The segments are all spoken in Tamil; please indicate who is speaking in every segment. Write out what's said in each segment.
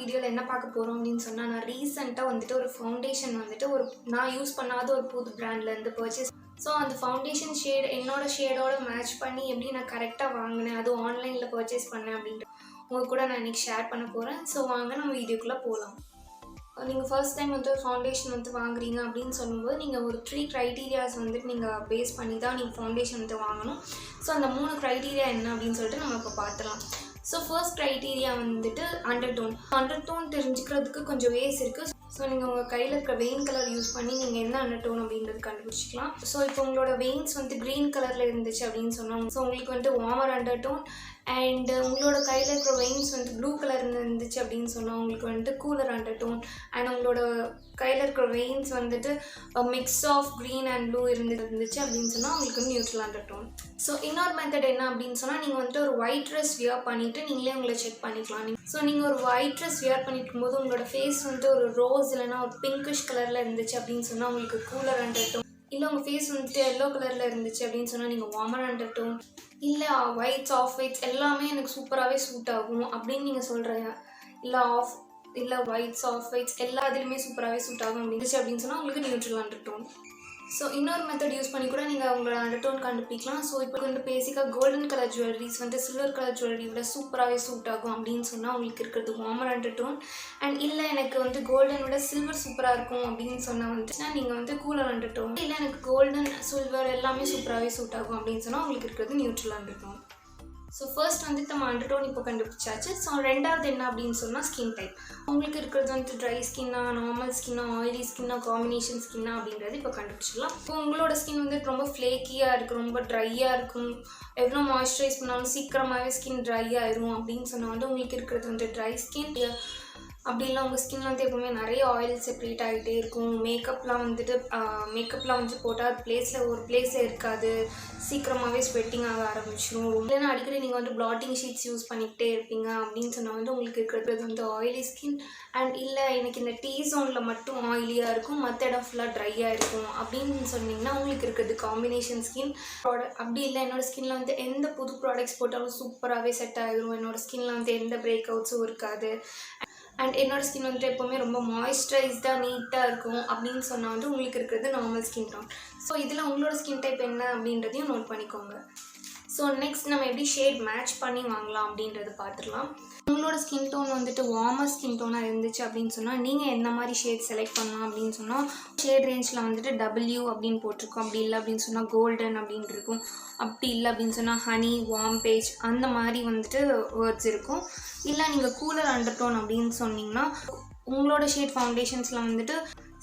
Speaker 1: வீடியோவில் என்ன பார்க்க போகிறோம் அப்படின்னு சொன்னால், நான் ரீசெண்டாக வந்துட்டு ஒரு ஃபவுண்டேஷன் வந்துட்டு நான் யூஸ் பண்ணாத ஒரு புது பிராண்ட்லேருந்து பர்ச்சேஸ். ஸோ அந்த ஃபவுண்டேஷன் ஷேட் என்னோடய ஷேடோட மேட்ச் பண்ணி எப்படி நான் கரெக்டாக வாங்கினேன், அதுவும் ஆன்லைனில் பர்ச்சேஸ் பண்ணேன் அப்படின்ட்டு உங்கள் கூட நான் இன்றைக்கி ஷேர் பண்ண போகிறேன். ஸோ வாங்க நம்ம வீடியோக்குள்ளே போகலாம். நீங்கள் ஃபர்ஸ்ட் டைம் வந்து ஒரு ஃபவுண்டேஷன் வந்து வாங்குறீங்க அப்படின்னு சொல்லும்போது நீங்கள் ஒரு 3 க்ரைட்டீரியாஸ் வந்துட்டு நீங்கள் பேஸ் பண்ணி தான் நீங்கள் ஃபவுண்டேஷன் வந்து வாங்கணும். ஸோ அந்த 3 க்ரைட்டீரியா என்ன அப்படின்னு சொல்லிட்டு நம்ம இப்போ பார்த்துலாம். ஸோ ஃபர்ஸ்ட் க்ரைட்டீரியா வந்துட்டு அண்டர்டோன் தெரிஞ்சுக்கிறதுக்கு கொஞ்சம் வேஸ் இருக்குது. ஸோ நீங்கள் உங்கள் கையில் இருக்கிற வெயின் கலர் யூஸ் பண்ணி நீங்கள் என்ன அண்டர்டோன் அப்படின்றது கண்டுபிடிச்சிக்கலாம். ஸோ இப்போ உங்களோட வெயின்ஸ் வந்து க்ரீன் கலரில் இருந்துச்சு அப்படின்னு சொன்னாங்க. ஸோ உங்களுக்கு வந்துட்டு வார்மர் அண்டர்டோன். அண்ட் உங்களோட கையில் இருக்கிற வெயின்ஸ் வந்து ப்ளூ கலர் இருந்துச்சு அப்படின்னு சொன்னால் உங்களுக்கு வந்துட்டு கூலர் அண்டர்டோன். அண்ட் உங்களோட கையில் இருக்கிற வெயின்ஸ் வந்துட்டு mix of green and blue இருந்துச்சு அப்படின்னு சொன்னால் உங்களுக்கு நியூட்ரல் அண்டர்டோன். ஸோ இன்னொரு மெத்தட் என்ன அப்படின்னு சொன்னால், நீங்கள் வந்துட்டு ஒரு ஒயிட் ட்ரெஸ் வியர் பண்ணிவிட்டு நீங்களே உங்களை செக் பண்ணிக்கலாம். ஸோ நீங்கள் ஒரு ஒயிட் ட்ரெஸ் வியர் பண்ணிட்டு போது உங்களோட ஃபேஸ் வந்துட்டு ஒரு ரோஸ் இல்லைனா ஒரு பிங்கிஷ் கலரில் இருந்துச்சு அப்படின்னு சொன்னால் உங்களுக்கு கூலர் அண்டர்டோன். இல்லை உங்கள் ஃபேஸ் வந்துட்டு எல்லோ கலரில் இருந்துச்சு அப்படின்னு சொன்னால் நீங்கள் வார்மர் அண்டர்டோன். இல்லை ஒயிட்ஸ் ஆஃப் ஒயிட்ஸ் எல்லாமே எனக்கு சூப்பராகவே சூட் ஆகும் அப்படின்னு நீங்கள் சொல்கிறீங்க. இல்லை ஒயிட்ஸ் ஆஃப் ஒயிட்ஸ் எல்லா இதுலேயுமே சூப்பராகவே சூட் ஆகும் அப்படின்னு சொன்னால் உங்களுக்கு நியூட்ரல் அண்டர்டோன். ஸோ இன்னொரு மெத்தட் யூஸ் பண்ணி கூட நீங்கள் உங்களோட அண்டர்டோன் கண்டுபிடிக்கலாம். ஸோ இப்போ வந்து பேசிக்காக கோல்டன் கலர் ஜுவல்லரிஸ் வந்து சில்வர் கலர் ஜுவல்லரி விட சூப்பராகவே சூட் ஆகும் அப்படின்னு சொன்னால் உங்களுக்கு இருக்கிறது வார்மர் அண்டர்டோன். அண்ட் இல்லை எனக்கு வந்து கோல்டன் விட சில்வர் சூப்பராக இருக்கும் அப்படின்னு சொன்னால் வந்துச்சுன்னா நீங்கள் வந்து கூலர் அண்டர்டோன். இல்லை எனக்கு கோல்டன் சில்வர் எல்லாமே சூப்பராகவே சூட் ஆகும் அப்படின்னு சொன்னால் உங்களுக்கு இருக்கிறது நியூட்ரல் அண்டர்டோன். ஸோ ஃபர்ஸ்ட் வந்து நம்ம அண்டர்டோன் இப்போ கண்டுபிடிச்சாச்சு. ஸோ ரெண்டாவது என்ன அப்படின்னு சொன்னால் ஸ்கின் டைப். உங்களுக்கு இருக்கிறது வந்து ட்ரை ஸ்கின்னா, நார்மல் ஸ்கின்னா, ஆயிலி ஸ்கின்னா, காம்பினேஷன் ஸ்கின்னா அப்படின்றது இப்போ கண்டுபிடிச்சிடலாம். இப்போ உங்களோட ஸ்கின் வந்து ரொம்ப ஃப்ளேக்கியாக இருக்குது, ரொம்ப ட்ரையாக இருக்கும், எவ்வளோ மாய்ஸ்சரைஸ் பண்ணாலும் சீக்கிரமாகவே ஸ்கின் ட்ரை ஆயிரும் அப்படின்னு சொன்னால் வந்து உங்களுக்கு இருக்கிறது வந்து ட்ரை ஸ்கின். அப்படி இல்லை உங்கள் ஸ்கின் வந்து எப்போவுமே நிறைய ஆயில் செப்ரேட் ஆகிட்டே இருக்கும், மேக்கப்லாம் வந்து போட்டால் அது ஒரு பிளேஸில் இருக்காது, சீக்கிரமாகவே ஸ்வெட்டிங் ஆக ஆரம்பிச்சிடும். இல்லைன்னா அடிக்கடி நீங்கள் வந்து பிளாட்டிங் ஷீட்ஸ் யூஸ் பண்ணிக்கிட்டே இருப்பீங்க அப்படின்னு சொன்னால் வந்து உங்களுக்கு இருக்கிறது வந்து ஆயிலி ஸ்கின். அண்ட் இல்லை எனக்கு இந்த டீ ஜோனில் மட்டும் ஆயிலியாக இருக்கும், மற்ற இடம் ஃபுல்லாக ட்ரையாக இருக்கும் அப்படின்னு சொன்னிங்கன்னா உங்களுக்கு இருக்கிறது காம்பினேஷன் ஸ்கின். அப்படி இல்லை என்னோடய ஸ்கின்னில் வந்து எந்த புது ப்ராடக்ட்ஸ் போட்டாலும் சூப்பராகவே செட் ஆகிடும், என்னோடய ஸ்கின்னில் வந்து எந்த பிரேக் அவுட்ஸும் இருக்காது, அண்ட் என்னோடய ஸ்கின் வந்துட்டு எப்போவுமே ரொம்ப மாய்ஸ்சரைஸ்டாக நீட்டாக இருக்கும் அப்படின்னு சொன்னால் வந்து உங்களுக்கு இருக்கிறது நார்மல் ஸ்கின் டோன். ஸோ இதில் உங்களோட ஸ்கின் டைப் என்ன அப்படின்றதையும் நோட் பண்ணிக்கோங்க. ஸோ நெக்ஸ்ட் நம்ம எப்படி ஷேட் மேட்ச் பண்ணி வாங்கலாம் அப்படின்றது பார்த்துடலாம். உங்களோட ஸ்கின் டோன் வந்துட்டு வார்மர் ஸ்கின் டோனாக இருந்துச்சு அப்படின்னு சொன்னால் நீங்கள் எந்த மாதிரி ஷேட் செலக்ட் பண்ணலாம் அப்படின்னு சொன்னால், ஷேட் ரேஞ்சில் வந்துட்டு W அப்படின்னு போட்டிருக்கோம். அப்படி இல்லை அப்படின்னு சொன்னால் கோல்டன் அப்படின்னு இருக்கும். அப்படி இல்லை அப்படின்னு சொன்னால் ஹனி, வார்ம் பேஜ் அந்த மாதிரி வந்துட்டு வேர்ட்ஸ் இருக்கும். இல்லை நீங்கள் கூலர் அண்டர்டோன் அப்படின்னு சொன்னீங்கன்னா உங்களோட ஷேட் ஃபவுண்டேஷன்ஸில் வந்துட்டு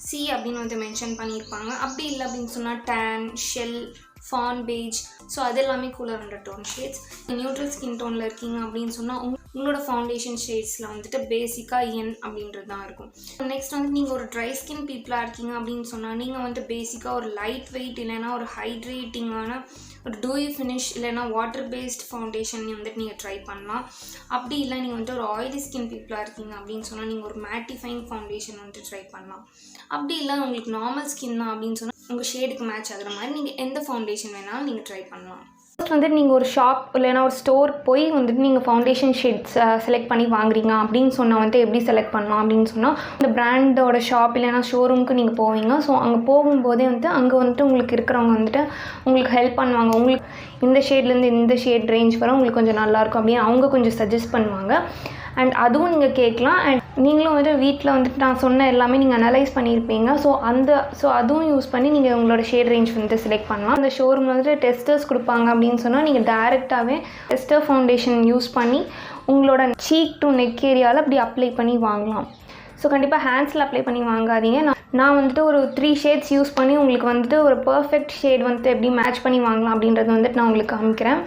Speaker 1: C அப்படின்னு வந்து மென்ஷன் பண்ணியிருப்பாங்க. அப்படி இல்லை அப்படின்னு சொன்னால் tan, shell, fawn beige. So அது எல்லாமே cooler undertone shades. Neutral skin டோனில் இருக்கீங்க அப்படின்னு சொன்னால் உங்களோட ஃபவுண்டேஷன் ஷேட்ஸில் வந்துட்டு பேசிக்காக N அப்படின்றது தான் இருக்கும். நெக்ஸ்ட் வந்து நீங்கள் ஒரு ட்ரை ஸ்கின் பீப்புளாக இருக்கீங்க அப்படின்னு சொன்னால் நீங்கள் வந்து பேசிக்காக ஒரு லைட் வெயிட் இல்லைனா ஒரு ஹைட்ரேட்டிங்கான ஒரு டூயி ஃபினிஷ் இல்லைனா வாட்டர் பேஸ்ட் ஃபவுண்டேஷன் வந்துட்டு நீங்கள் ட்ரை பண்ணலாம். அப்படி இல்லை நீங்கள் வந்துட்டு ஒரு ஆயிலி ஸ்கின் பீப்புளாக இருக்கீங்க அப்படின்னு சொன்னால் நீங்கள் ஒரு மேட்டிஃபைங் ஃபவுண்டேஷன் வந்துட்டு ட்ரை பண்ணலாம். அப்படி இல்லை உங்களுக்கு நார்மல் ஸ்கின் தான் அப்படின்னு சொன்னால் உங்கள் ஷேடுக்கு மேட்ச் ஆகிற மாதிரி நீங்கள் எந்த ஃபவுண்டேஷன் வேணாலும் நீங்கள் ட்ரை பண்ணலாம். ஃபர்ஸ்ட் வந்துட்டு நீங்கள் ஒரு ஷாப் இல்லைனா ஒரு ஸ்டோர் போய் வந்துட்டு நீங்கள் ஃபவுண்டேஷன் ஷேட்ஸ் செலக்ட் பண்ணி வாங்குறீங்க அப்படின்னு சொன்னால் வந்துட்டு எப்படி செலக்ட் பண்ணலாம் அப்படின்னு சொன்னால், இந்த பிராண்டோட ஷாப் இல்லைனா ஷோரூமுக்கு நீங்கள் போவீங்க. ஸோ அங்கே போகும்போதே வந்துட்டு அங்கே வந்துட்டு உங்களுக்கு இருக்கிறவங்க வந்துட்டு உங்களுக்கு ஹெல்ப் பண்ணுவாங்க. உங்களுக்கு இந்த ஷேட்லேருந்து இந்த ஷேட் ரேஞ்ச் வர உங்களுக்கு கொஞ்சம் நல்லாயிருக்கும் அப்படின்னு அவங்க கொஞ்சம் சஜஸ்ட் பண்ணுவாங்க. அண்ட் அதுவும் நீங்கள் கேட்கலாம். அண்ட் நீங்களும் வந்துட்டு வீட்டில் வந்துட்டு நான் சொன்ன எல்லாமே நீங்கள் அனலைஸ் பண்ணியிருப்பீங்க. ஸோ அதுவும் யூஸ் பண்ணி நீங்கள் உங்களோட ஷேட் ரேஞ்ச் வந்துட்டு செலக்ட் பண்ணலாம். அந்த ஷோரூமில் வந்துட்டு டெஸ்டர்ஸ் கொடுப்பாங்க அப்படின்னு சொன்னால் நீங்கள் டேரெக்டாகவே டெஸ்டர் ஃபவுண்டேஷன் யூஸ் பண்ணி உங்களோட சீக் டு நெக் ஏரியாவில் அப்படி அப்ளை பண்ணி வாங்கலாம். ஸோ கண்டிப்பாக ஹேண்ட்ஸில் அப்ளை பண்ணி வாங்காதீங்க. நான் வந்துட்டு ஒரு 3 ஷேட்ஸ் யூஸ் பண்ணி உங்களுக்கு வந்துட்டு ஒரு பர்ஃபெக்ட் ஷேட் வந்துட்டு எப்படி மேட்ச் பண்ணி வாங்கலாம் அப்படின்றத வந்துட்டு நான் உங்களுக்கு காமிக்கிறேன்.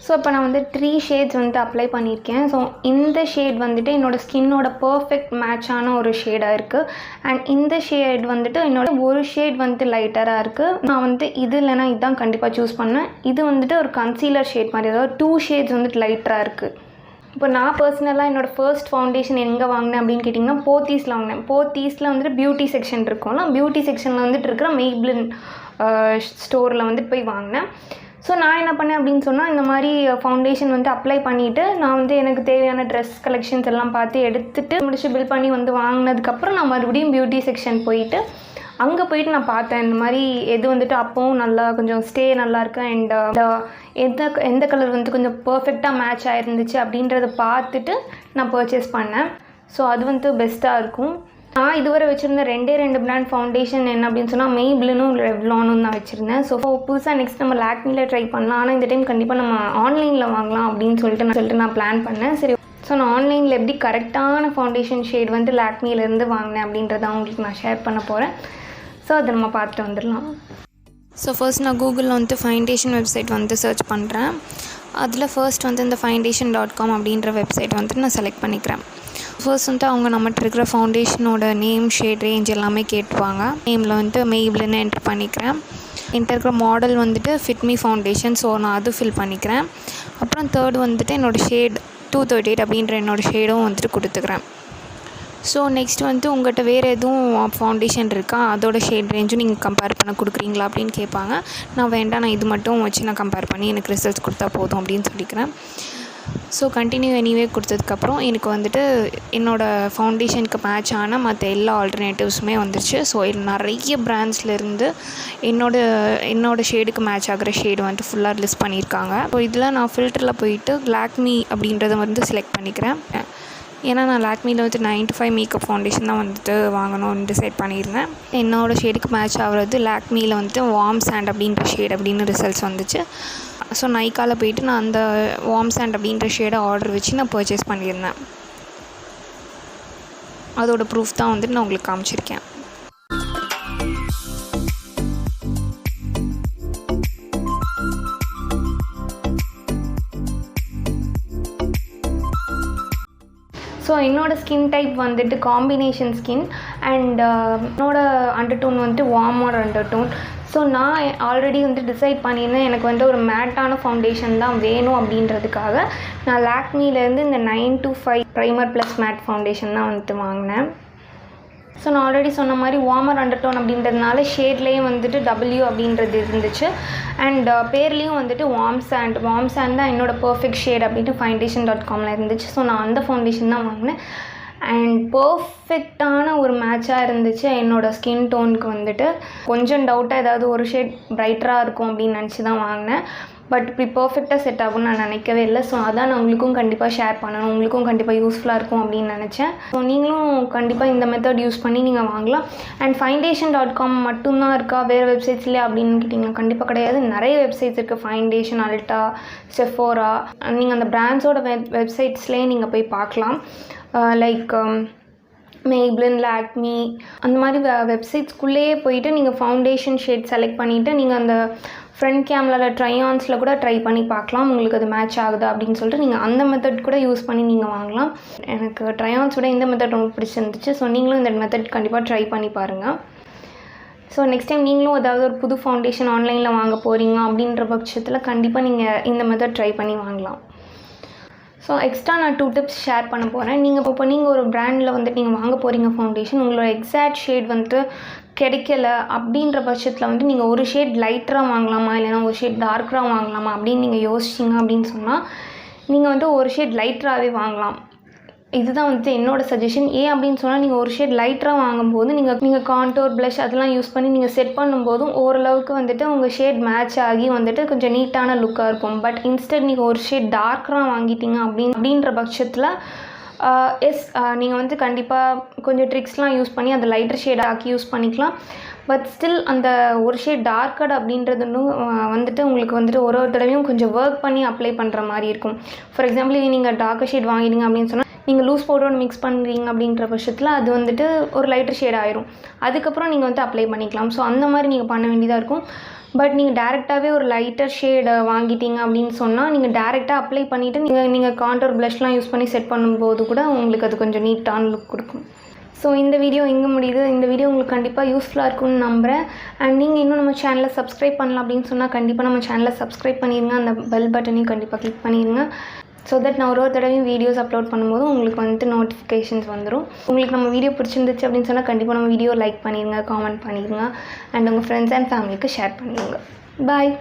Speaker 1: ஸோ இப்போ நான் வந்து 3 ஷேட்ஸ் வந்துட்டு அப்ளை பண்ணியிருக்கேன். ஸோ இந்த ஷேட் வந்துட்டு என்னோடய ஸ்கின்னோட பர்ஃபெக்ட் மேட்சான ஒரு ஷேடாக இருக்குது. அண்ட் இந்த ஷேட் வந்துட்டு என்னோட ஒரு ஷேட் வந்துட்டு லைட்டராக இருக்குது. நான் வந்துட்டு இது இல்லைனா இதுதான் கண்டிப்பாக சூஸ் பண்ணேன். இது வந்துட்டு ஒரு கன்சீலர் ஷேட் மாதிரி, அதாவது 2 ஷேட்ஸ் வந்துட்டு லைட்டராக இருக்குது. இப்போ நான் பர்சனலாக என்னோடய ஃபர்ஸ்ட் ஃபவுண்டேஷன் எங்கே வாங்கினேன் அப்படின்னு கேட்டிங்கன்னா போத்தீஸில் வாங்கினேன். போத்தீஸில் வந்துட்டு பியூட்டி செக்ஷன் இருக்கும்ல, பியூட்டி செக்ஷனில் வந்துட்டு இருக்கிற மெய்பிளின் ஸ்டோரில் வந்துட்டு போய் வாங்கினேன். ஸோ நான் என்ன பண்ணேன் அப்படின்னு சொன்னால், இந்த மாதிரி ஃபவுண்டேஷன் வந்து அப்ளை பண்ணிவிட்டு நான் வந்து எனக்கு தேவையான ட்ரெஸ் கலெக்ஷன்ஸ் எல்லாம் பார்த்து எடுத்துகிட்டு முடிச்சு பில் பண்ணி வந்து வாங்கினதுக்கப்புறம் நான் மறுபடியும் பியூட்டி செக்ஷன் போயிட்டு அங்கே போயிட்டு நான் பார்த்தேன் இந்த மாதிரி எது வந்துட்டு அப்போவும் நல்லா கொஞ்சம் ஸ்டே நல்லாயிருக்கு அண்ட் எந்த கலர் வந்து கொஞ்சம் பர்ஃபெக்டாக மேட்ச் ஆகிருந்துச்சு அப்படின்றத பார்த்துட்டு நான் பர்ச்சேஸ் பண்ணேன். ஸோ அது வந்து பெஸ்ட்டாக இருக்கும். நான் இதுவரை வச்சுருந்த 2 பிராண்ட் ஃபவுண்டேஷன் என்ன அப்படின்னு சொன்னால் மெய்பிளினும் ரெவ்லானும் தான் வச்சுருந்தேன். ஸோ புதுசாக நெக்ஸ்ட் நம்ம லாக்மியில் ட்ரை பண்ணலாம். ஆனால் இந்த டைம் கண்டிப்பாக நம்ம ஆன்லைனில் வாங்கலாம் அப்படின்னு சொல்லிட்டு நான் பிளான் பண்ணேன். சரி, ஸோ நான் ஆன்லைனில் எப்படி கரெக்டான ஃபவுண்டேஷன் ஷேட் வந்து லாக்மியிலேருந்து வாங்கினேன் அப்படின்றத உங்களுக்கு நான் ஷேர் பண்ண போகிறேன். ஸோ அதை நம்ம பார்த்துட்டு வந்துடலாம். ஸோ ஃபர்ஸ்ட் நான் கூகுளில் வந்து ஃபவுண்டேஷன் வெப்சைட் வந்து சர்ச் பண்ணுறேன். அதில் ஃபர்ஸ்ட் வந்து இந்த foundation.com அப்படின்ற வெப்சைட் வந்து நான் செலக்ட் பண்ணிக்கிறேன். ஃபர்ஸ்ட் வந்து அவங்க நம்மகிட்ட இருக்கிற ஃபவுண்டேஷனோட நேம், ஷேட், ரேஞ்ச் எல்லாமே கேட்டுவாங்க. நேமில் வந்து மெய்பிளின்னு என்ட்ரு பண்ணிக்கிறேன். என்கிட்ட இருக்கிற மாடல் வந்துட்டு ஃபிட்மி ஃபவுண்டேஷன். ஸோ நான் அது ஃபில் பண்ணிக்கிறேன். அப்புறம் தேர்ட் வந்துட்டு என்னோடய ஷேட் 238 அப்படின்ற என்னோடய ஷேடும் வந்துட்டு கொடுத்துக்கிறேன். ஸோ நெக்ஸ்ட் வந்து உங்கள்கிட்ட வேறு எதுவும் ஃபவுண்டேஷன் இருக்கா, அதோட ஷேட் ரேஞ்சும் நீங்கள் கம்பேர் பண்ண கொடுக்குறீங்களா அப்படின்னு கேட்பாங்க. நான் வேண்டாம், நான் இது மட்டும் வச்சு நான் கம்பேர் பண்ணி எனக்கு ரிசல்ட்ஸ் கொடுத்தா போதும் அப்படின்னு சொல்லிக்கிறேன். ஸோ கண்டினியூ எனிவே கொடுத்ததுக்கப்புறம் எனக்கு வந்துட்டு என்னோடய ஃபவுண்டேஷனுக்கு மேட்ச் ஆன மற்ற எல்லா ஆல்டர்னேட்டிவ்ஸுமே வந்துருச்சு. ஸோ நிறைய பிராண்ட்ஸ்லேருந்து என்னோட ஷேடுக்கு மேட்ச் ஆகிற ஷேடு வந்துட்டு ஃபுல்லாக லிஸ்ட் பண்ணியிருக்காங்க. ஸோ இதில் நான் ஃபில்டரில் போயிட்டு லாக்மி அப்படின்றத வந்து செலக்ட் பண்ணிக்கிறேன். ஏன்னா நான் லாக்மியில் வந்து 95 மேக்கப் ஃபவுண்டேஷன் தான் வந்துட்டு வாங்கணும்னு டிசைட் பண்ணியிருந்தேன். என்னோடய ஷேடுக்கு மேட்ச் ஆகிறது லாக்மியில் வந்துட்டு வார்ம் சாண்ட் அப்படின்ற ஷேட் அப்படின்னு ரிசல்ட்ஸ் வந்துச்சு. ஸோ நைக்காவில் போயிட்டு நான் அந்த வார்ம் சாண்ட் அப்படின்ற ஷேடை ஆர்டர் வச்சு நான் பர்ச்சேஸ் பண்ணியிருந்தேன். அதோட ப்ரூஃப் தான் வந்துட்டு நான் உங்களுக்கு காமிச்சிருக்கேன். ஸோ என்னோடய ஸ்கின் டைப் வந்துட்டு காம்பினேஷன் ஸ்கின் அண்ட் என்னோடய அண்டர்டோன் வந்துட்டு வார்மர் அண்டர்டோன். ஸோ நான் ஆல்ரெடி வந்து டிசைட் பண்ணியிருந்தேன் எனக்கு வந்து ஒரு மேட்டான ஃபவுண்டேஷன் தான் வேணும் அப்படின்றதுக்காக நான் லாக்மிலேருந்து இந்த 925 ப்ரைமர் ப்ளஸ் மேட் ஃபவுண்டேஷன் தான் வந்துட்டு வாங்கினேன். ஸோ நான் ஆல்ரெடி சொன்ன மாதிரி வார்மர் அண்டர்டோன் அப்படின்றதுனால ஷேட்லேயும் வந்துட்டு W அப்படின்றது இருந்துச்சு அண்ட் பேர்லேயும் வந்துட்டு வார்ம் சாண்ட் தான் என்னோடய பர்ஃபெக்ட் ஷேட் அப்படின்ட்டு foundation.comல இருந்துச்சு. ஸோ நான் அந்த ஃபவுண்டேஷன் தான் வாங்கினேன் அண்ட் பர்ஃபெக்டான ஒரு மேட்சாக இருந்துச்சு. என்னோடய ஸ்கின் டோனுக்கு வந்துட்டு கொஞ்சம் டவுட்டாக ஏதாவது ஒரு ஷேட் ப்ரைட்டராக இருக்கும் அப்படின்னு நினச்சி தான் வாங்கினேன். பட் இப்படி பர்ஃபெக்டாக செட் ஆகும்னு நான் நினைக்கவே இல்லை. ஸோ அதான் நான் உங்களுக்கும் கண்டிப்பாக ஷேர் பண்ணணும், உங்களுக்கும் கண்டிப்பாக யூஸ்ஃபுல்லாக இருக்கும் அப்படின்னு நினச்சேன். ஸோ நீங்களும் கண்டிப்பாக இந்த மெத்தட் யூஸ் பண்ணி நீங்கள் வாங்கலாம். அண்ட் foundation.com மட்டும்தான் இருக்கா, வேறு வெப்சைட்ஸ்லேயே அப்படின்னு கேட்டிங்கன்னா கண்டிப்பாக கிடையாது. நிறைய வெப்சைட்ஸ் இருக்குது. ஃபவுண்டேஷன், அல்டா, செஃபோரா, நீங்கள் அந்த பிராண்ட்ஸோட வெப்சைட்ஸ்லேயே நீங்கள் போய் பார்க்கலாம். லைக் மெய்பிளின், லாக்மி அந்த மாதிரி வெப்சைட்ஸ்குள்ளேயே போயிட்டு நீங்கள் ஃபவுண்டேஷன் ஷேட் செலக்ட் பண்ணிவிட்டு நீங்கள் அந்த ஃப்ரண்ட் கேமராவில் ட்ரைஆன்ஸில் கூட ட்ரை பண்ணி பார்க்கலாம். உங்களுக்கு அது மேட்ச் ஆகுதா அப்படின்னு சொல்லிட்டு நீங்கள் அந்த மெத்தட் கூட யூஸ் பண்ணி நீங்கள் வாங்கலாம். எனக்கு ட்ரைஆன்ஸ் விட இந்த மெத்தட் ரொம்ப பிடிச்சிருந்துச்சு. ஸோ நீங்களும் இந்த மெத்தட் கண்டிப்பாக ட்ரை பண்ணி பாருங்கள். ஸோ நெக்ஸ்ட் டைம் நீங்களும் ஏதாவது ஒரு புது ஃபவுண்டேஷன் ஆன்லைனில் வாங்க போகிறீங்க அப்படின்ற பட்சத்தில் கண்டிப்பாக நீங்கள் இந்த மெத்தட் ட்ரை பண்ணி வாங்கலாம். ஸோ எக்ஸ்ட்ரா நான் 2 டிப்ஸ் ஷேர் பண்ண போகிறேன். நீங்கள் ஒரு பிராண்டில் வந்துட்டு நீங்கள் வாங்க போகிறீங்க ஃபவுண்டேஷன், உங்களோட எக்ஸாக்ட் ஷேட் வந்துட்டு கிடைக்கல அப்படின்ற பட்சத்தில் வந்து நீங்கள் ஒரு ஷேட் லைட்டராக வாங்கலாமா இல்லைனா ஒரு ஷேட் டார்க்கராக வாங்கலாமா அப்படின்னு நீங்கள் யோசிச்சிங்க அப்படின்னு சொன்னால் நீங்கள் வந்து ஒரு ஷேட் லைட்டராகவே வாங்கலாம். இதுதான் வந்துட்டு என்னோடய சஜஷன். ஏன் அப்படின்னு சொன்னால் நீங்கள் ஒரு ஷேட் லைட்டராக வாங்கும்போது நீங்கள் கான்டோர், ப்ளஷ் அதெல்லாம் யூஸ் பண்ணி நீங்கள் செட் பண்ணும்போதும் ஓரளவுக்கு வந்துட்டு உங்கள் ஷேட் மேட்ச் ஆகி வந்துட்டு கொஞ்சம் நீட்டான லுக்காக இருக்கும். பட் இன்ஸ்டெட் நீங்கள் ஒரு ஷேட் டார்க்கராக வாங்கிட்டீங்க அப்படின்ற பட்சத்தில் நீங்கள் வந்து கண்டிப்பாக கொஞ்சம் ட்ரிக்ஸ்லாம் யூஸ் பண்ணி அந்த லைட்டர் ஷேட் ஆக்கி யூஸ் பண்ணிக்கலாம். பட் ஸ்டில் அந்த ஒரு ஷேட் டார்க்கட் அப்படின்றது வந்துட்டு உங்களுக்கு வந்துட்டு ஒரு தடவையும் கொஞ்சம் ஒர்க் பண்ணி அப்ளை பண்ணுற மாதிரி இருக்கும். ஃபார் எக்ஸாம்பிள் நீங்கள் டார்க்கர் ஷேட் வாங்கிட்டீங்க அப்படின்னு சொன்னால் நீங்கள் லூஸ் பவுடரோட மிக்ஸ் பண்ணுறீங்க அப்படின்ற பட்சத்தில் அது வந்துட்டு ஒரு லைட்டர் ஷேட் ஆயிரும். அதுக்கப்புறம் நீங்கள் வந்து அப்ளை பண்ணிக்கலாம். ஸோ அந்த மாதிரி நீங்கள் பண்ண வேண்டியதாக இருக்கும். பட் நீங்கள் டேரெக்டாகவே ஒரு லைட்டர் ஷேடை வாங்கிட்டீங்க அப்படின்னு சொன்னால் நீங்கள் டேரெக்டாக அப்ளை பண்ணிவிட்டு நீங்கள் கான்டோர், ப்ளஷ்லாம் யூஸ் பண்ணி செட் பண்ணும்போது கூட உங்களுக்கு அது கொஞ்சம் நீட்டான லுக் கொடுக்கும். ஸோ இந்த வீடியோ எங்கே முடியுது. இந்த வீடியோ உங்களுக்கு கண்டிப்பாக யூஸ்ஃபுல்லாக இருக்கும்னு நம்புகிறேன். அண்ட் நீங்கள் இன்னும் நம்ம சேனலை சப்ஸ்கிரைப் பண்ணலாம் அப்படின்னு சொன்னால் கண்டிப்பாக நம்ம சேனலை சப்ஸ்கிரைப் பண்ணிடுங்க. அந்த பெல் பட்டனையும் கண்டிப்பாக கிளிக் பண்ணிடுங்க. ஸோ தட் நான் ஒரு தடவையும் வீடியோஸ் அப்லோட் பண்ணும்போது உங்களுக்கு வந்துட்டு நோட்டிஃபிகேஷன்ஸ் வந்துடும். உங்களுக்கு நம்ம வீடியோ பிடிச்சிருந்துச்சு அப்படின்னு சொன்னால் கண்டிப்பாக நம்ம வீடியோ லைக் பண்ணிடுங்க, காமெண்ட் பண்ணிடுங்க, அண்ட் உங்கள் ஃப்ரெண்ட்ஸ் அண்ட் ஃபேமிலிக்கு ஷேர் பண்ணிடுங்க. பாய்.